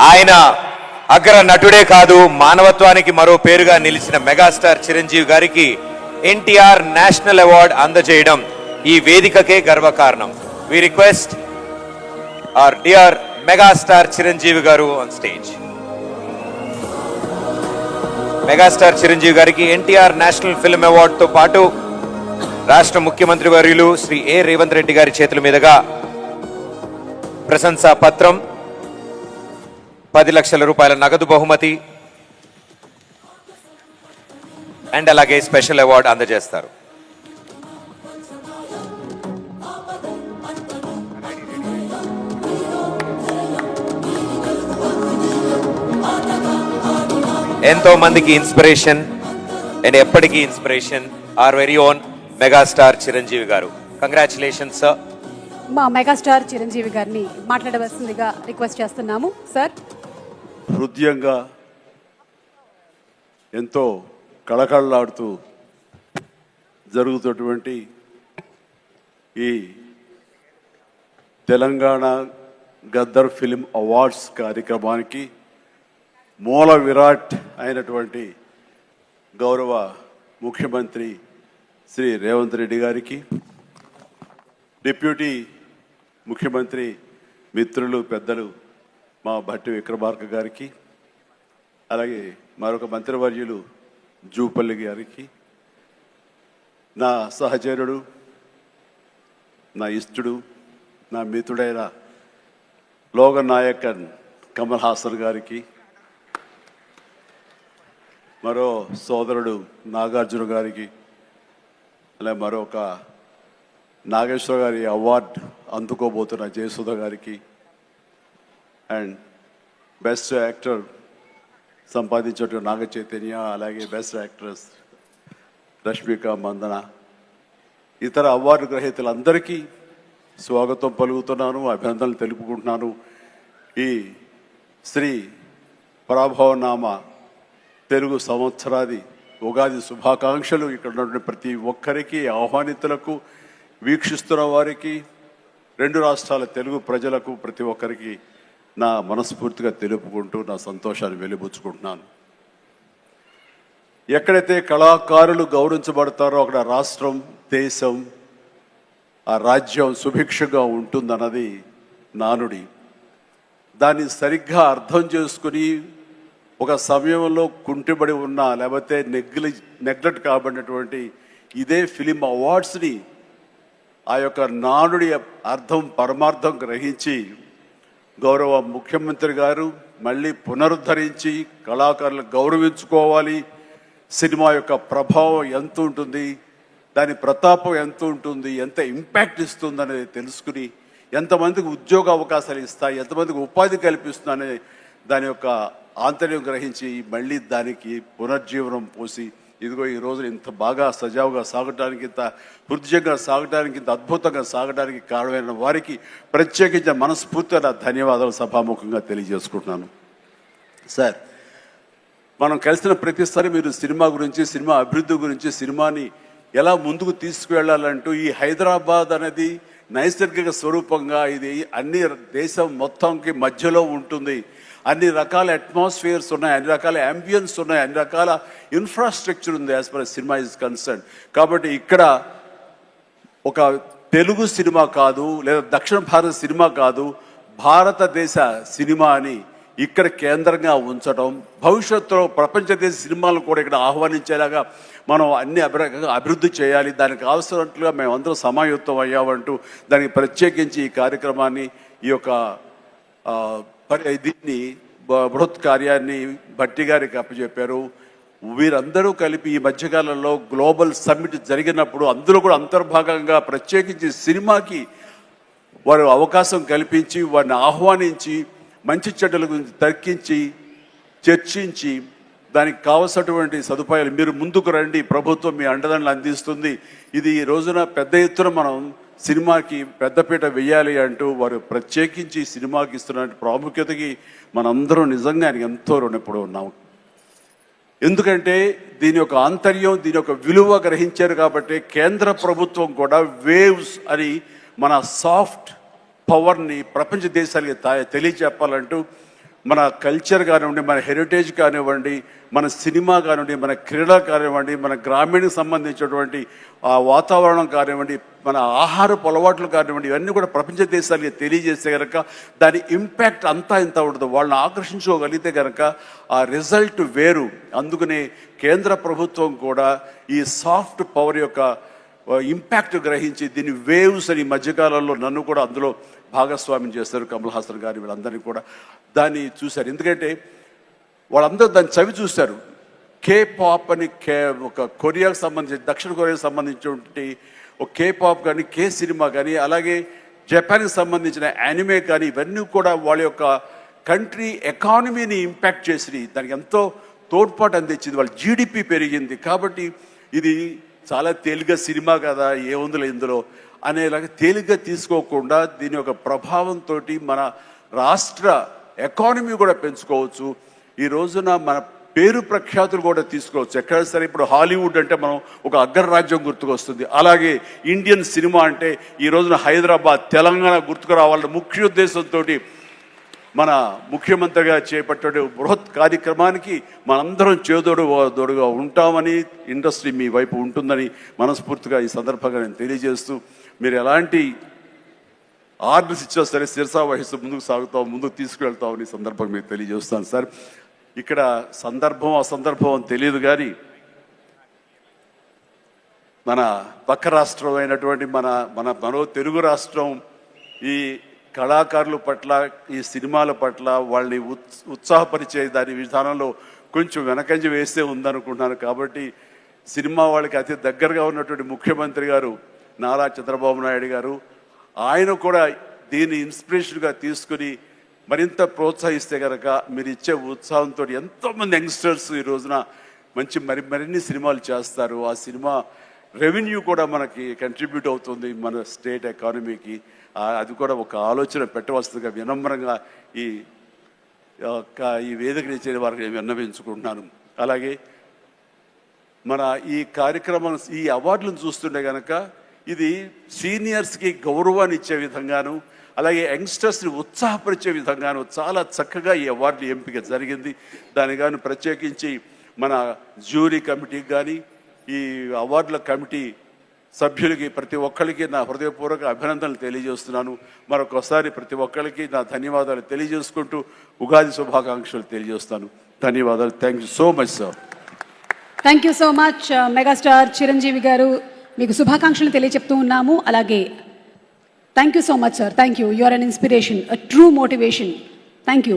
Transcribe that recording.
ఆయన అగ్ర నటుడే కాదు, మానవత్వానికి మరో పేరుగా నిలిచిన మెగాస్టార్ చిరంజీవి గారికి ఎన్టీఆర్ నేషనల్ అవార్డు అందజేయడం ఈ వేదికకే గర్వకారణం. We request our dear megastar Chiranjeevi గారు ఆన్ స్టేజ్. మెగాస్టార్ చిరంజీవి గారికి ఎన్టీఆర్ నేషనల్ ఫిల్మ్ అవార్డు తో పాటు రాష్ట్ర ముఖ్యమంత్రి వర్యులు శ్రీ ఏ రేవంత్ రెడ్డి గారి చేతుల మీదుగా ప్రశంసా పత్రం, 10 లక్షల రూపాయల నగదు బహుమతి అండ్ అలాగే స్పెషల్ అవార్డు అందజేస్తారు. ఎంతో మందికి ఇన్స్పిరేషన్ అండ్ ఎప్పటికీ inspiration our very own megastar Chiranjeevi గారు. Congratulations sir. మా మెగాస్టార్ చిరంజీవి గారిని మాట్లాడవలసిందిగా రిక్వెస్ట్ చేస్తున్నాము సార్. హృదయంగా ఎంతో కళకళలాడుతూ జరుగుతున్నటువంటి ఈ తెలంగాణ గద్దర్ ఫిల్మ్ అవార్డ్స్ కార్యక్రమానికి మూల విరాట్ అయినటువంటి గౌరవ ముఖ్యమంత్రి శ్రీ రేవంత్ రెడ్డి గారికి, డిప్యూటీ ముఖ్యమంత్రి మిత్రులు పెద్దలు మా భట్టి విక్రమార్క గారికి, అలాగే మరొక మంత్రివర్యులు జూపల్లి గారికి, నా సహచరుడు, నా ఇష్టుడు, నా మిత్రుడైన లోగన్ నాయకన్ కమల్ హాసన్ గారికి, మరో సోదరుడు నాగార్జున గారికి, అలాగే మరొక నాగేశ్వర గారి అవార్డు అందుకోబోతున్న జయసుధ గారికి, and best actor సంపాదించేటువంటి Naga Chaitanya, అలాగే బెస్ట్ యాక్ట్రెస్ రష్మిక మందన, ఇతర అవార్డు గ్రహీతలందరికీ స్వాగతం పలుకుతున్నాను, అభినందనలు తెలుపుకుంటున్నాను. ఈ శ్రీ పరాభవనామ తెలుగు సంవత్సరాది ఉగాది శుభాకాంక్షలు ఇక్కడ ఉన్నటువంటి ప్రతి ఒక్కరికి, ఆహ్వానితులకు, వీక్షిస్తున్న వారికి, 2 రాష్ట్రాల తెలుగు ప్రజలకు ప్రతి ఒక్కరికి నా మనస్ఫూర్తిగా తెలుపుకుంటూ నా సంతోషాన్ని వెలిబుచ్చుకుంటున్నాను. ఎక్కడైతే కళాకారులు గౌరవించబడతారో అక్కడ రాష్ట్రం, దేశం, ఆ రాజ్యం సుభిక్షంగా ఉంటుందన్నది నానుడి. దాన్ని సరిగ్గా అర్థం చేసుకుని ఒక సమయంలో కుంటిబడి ఉన్న, లేకపోతే నెగ్లెక్ట్ కాబడినటువంటి ఇదే ఫిలిం అవార్డ్స్ని ఆ యొక్క నానుడి అర్థం పరమార్థం గ్రహించి గౌరవ ముఖ్యమంత్రి గారు మళ్ళీ పునరుద్ధరించి కళాకారులు గౌరవించుకోవాలి, సినిమా యొక్క ప్రభావం ఎంత ఉంటుంది, దాని ప్రతాపం ఎంత ఉంటుంది, ఎంత ఇంపాక్ట్ ఇస్తుంది అనేది తెలుసుకుని ఎంతమందికి ఉద్యోగ అవకాశాలు ఇస్తాయి, ఎంతమందికి ఉపాధి కల్పిస్తుందనే దాని యొక్క ఆంతర్యం గ్రహించి మళ్ళీ దానికి పునర్జీవనం పోసి ఇదిగో ఈ రోజు ఇంత బాగా సజావుగా సాగడానికి, ఇంత హృదయంగా సాగడానికి, ఇంత అద్భుతంగా సాగడానికి కారణమైన వారికి ప్రత్యేకించిన మనస్ఫూర్తిగా ధన్యవాదాలు సభాముఖంగా తెలియజేసుకుంటున్నాను. సార్, మనం కలిసిన ప్రతిసారి మీరు సినిమా గురించి, సినిమా అభివృద్ధి గురించి, సినిమాని ఎలా ముందుకు తీసుకువెళ్ళాలంటూ, ఈ హైదరాబాద్ అనేది నైసర్గిక స్వరూపంగా ఇది అన్ని దేశం మొత్తంకి మధ్యలో ఉంటుంది, అన్ని రకాల అట్మాస్ఫియర్స్ ఉన్నాయి, అన్ని రకాల అంబియన్స్ ఉన్నాయి, అన్ని రకాల ఇన్ఫ్రాస్ట్రక్చర్ ఉంది as for cinema is concern. కాబట్టి ఇక్కడ ఒక తెలుగు సినిమా కాదు, లేదా దక్షిణ భారత సినిమా కాదు, భారతదేశ సినిమా అని ఇక్కడ కేంద్రంగా ఉంచడం, భవిష్యత్తులో ప్రపంచ దేశ సినిమాలను కూడా ఇక్కడ ఆహ్వానించేలాగా మనం అన్ని అభివృద్ధి చేయాలి, దానికి అవసరట్లుగా మేమందరం సమాయుత్తం అయ్యామంటూ దానికి ప్రత్యేకించి ఈ కార్యక్రమాన్ని, ఈ యొక్క దీన్ని బృహత్ కార్యాన్ని భట్టి గారికి అప్పచెప్పారు. వీరందరూ కలిపి ఈ మధ్యకాలంలో గ్లోబల్ సమ్మిట్ జరిగినప్పుడు అందులో కూడా అంతర్భాగంగా ప్రత్యేకించి సినిమాకి వారు అవకాశం కల్పించి, వారిని ఆహ్వానించి, మంచి చెడ్డల గురించి తర్కించి, చర్చించి, దానికి కావలసినటువంటి సదుపాయాలు మీరు ముందుకు రండి, ప్రభుత్వం మీ అండదండలు అందిస్తుంది, ఇది ఈ రోజున పెద్ద ఎత్తున మనం సినిమాకి పెద్దపీట వేయాలి అంటూ వారు ప్రత్యేకించి సినిమాకి ఇస్తున్న ప్రాముఖ్యతకి మనందరం నిజంగా ఆయనకి ఎంతో రుణపడి ఉన్నాము. ఎందుకంటే దీని యొక్క ఆంతర్యం, దీని యొక్క విలువ గ్రహించారు కాబట్టి కేంద్ర ప్రభుత్వం కూడా వేవ్స్ అని మన సాఫ్ట్ పవర్ని ప్రపంచ దేశాలకి తెలియజెప్పాలంటూ మన కల్చర్ కానివ్వండి, మన హెరిటేజ్ కానివ్వండి, మన సినిమా కానివ్వండి, మన క్రీడ కానివ్వండి, మన గ్రామీణకు సంబంధించినటువంటి ఆ వాతావరణం కానివ్వండి, మన ఆహారపు అలవాట్లు కానివ్వండి, ఇవన్నీ కూడా ప్రపంచ దేశాలకి తెలియజేస్తే కనుక దాని ఇంపాక్ట్ అంతా ఇంత ఉండదు. వాళ్ళని ఆకర్షించుకోగలిగితే కనుక ఆ రిజల్ట్ వేరు. అందుకనే కేంద్ర ప్రభుత్వం కూడా ఈ సాఫ్ట్ పవర్ యొక్క ఇంపాక్ట్ గ్రహించి దీన్ని వేవ్స్ అని మధ్యకాలంలో నన్ను కూడా అందులో భాగస్వామ్యం చేస్తారు. కమల్ హాసన్ గారి వీళ్ళందరినీ కూడా దాన్ని చూశారు. ఎందుకంటే వాళ్ళందరూ దాన్ని చవి చూశారు. కే పాప్ అని ఒక కొరియాకు సంబంధించి, దక్షిణ కొరియాకు సంబంధించినటువంటి ఒక కే పాప్ కానీ, కే సినిమా కానీ, అలాగే జపాన్కి సంబంధించిన యానిమే కానీ, ఇవన్నీ కూడా వాళ్ళ యొక్క కంట్రీ ఎకానమీని ఇంపాక్ట్ చేసి దానికి ఎంతో తోడ్పాటు అందించింది. వాళ్ళ జీడిపి పెరిగింది. కాబట్టి ఇది చాలా తేలిగ్గా సినిమా కదా, ఏముందిలే ఇందులో అనేలాగా తేలిగ్గా తీసుకోకుండా దీని యొక్క ప్రభావంతో మన రాష్ట్ర ఎకానమీ కూడా పెంచుకోవచ్చు. ఈ రోజున మన పేరు ప్రఖ్యాతులు కూడా తీసుకోవచ్చు. ఎక్కడ సరే ఇప్పుడు హాలీవుడ్ అంటే మనం ఒక అగ్రరాజ్యం గుర్తుకొస్తుంది. అలాగే ఇండియన్ సినిమా అంటే ఈ రోజున హైదరాబాద్, తెలంగాణ గుర్తుకు రావాలన్న ముఖ్య ఉద్దేశంతో మన ముఖ్యమంత్రిగా చేపట్టే బృహత్ కార్యక్రమానికి మనందరం చేదోడుగా ఉంటామని, ఇండస్ట్రీ మీ వైపు ఉంటుందని మనస్ఫూర్తిగా ఈ సందర్భంగా నేను తెలియజేస్తూ, మీరు ఎలాంటి ఆర్డర్స్ ఇచ్చినా సరే శిరసా వహిస్తూ ముందుకు తీసుకువెళ్తామని సందర్భంగా మీకు తెలియజేస్తాను. సార్, ఇక్కడ సందర్భం అసందర్భం అని తెలియదు కానీ మన పక్క రాష్ట్రం అయినటువంటి మనో తెలుగు రాష్ట్రం ఈ కళాకారుల పట్ల, ఈ సినిమాల పట్ల వాళ్ళని ఉత్సాహపరిచే దాని విధానంలో కొంచెం వెనకంజ వేస్తే ఉందనుకుంటున్నాను. కాబట్టి సినిమా వాళ్ళకి అతి దగ్గరగా ఉన్నటువంటి ముఖ్యమంత్రి గారు నారా చంద్రబాబు నాయుడు గారు, ఆయన కూడా దీన్ని ఇన్స్పిరేషన్గా తీసుకుని మరింత ప్రోత్సహిస్తే కనుక మీరు ఇచ్చే ఉత్సాహంతో ఎంతోమంది యంగ్స్టర్స్ ఈ రోజున మరిన్ని సినిమాలు చేస్తారు. ఆ సినిమా రెవెన్యూ కూడా మనకి కంట్రిబ్యూట్ అవుతుంది మన స్టేట్ ఎకానమీకి. అది కూడా ఒక ఆలోచన పెట్టవలసిందిగా వినమ్రంగా ఈ వేదిక ఇచ్చే వారికి నేను విన్నవించుకుంటున్నాను. అలాగే మన ఈ కార్యక్రమం, ఈ అవార్డులను చూస్తుంటే కనుక ఇది సీనియర్స్కి గౌరవాన్ని ఇచ్చే విధంగాను, అలాగే యంగ్స్టర్స్ని ఉత్సాహపరిచే విధంగాను చాలా చక్కగా ఈ అవార్డు ఎంపిక జరిగింది. దాని కానీ ప్రత్యేకించి మన జ్యూరీ కమిటీకి కానీ, ఈ అవార్డుల కమిటీ సభ్యులకి ప్రతి ఒక్కరికి నా హృదయపూర్వక అభినందనలు తెలియజేస్తున్నాను. మరొకసారి ప్రతి ఒక్కరికి నా ధన్యవాదాలు తెలియజేసుకుంటూ ఉగాది శుభాకాంక్షలు తెలియజేస్తాను. ధన్యవాదాలు. Thank you so much sir. Thank you so much megastar Chiranjeevi గారు, మీకు శుభాకాంక్షలు తెలియజెప్తూ ఉన్నాము. అలాగే thank you so much sir. Thank you. You are an inspiration, a true motivation. Thank you.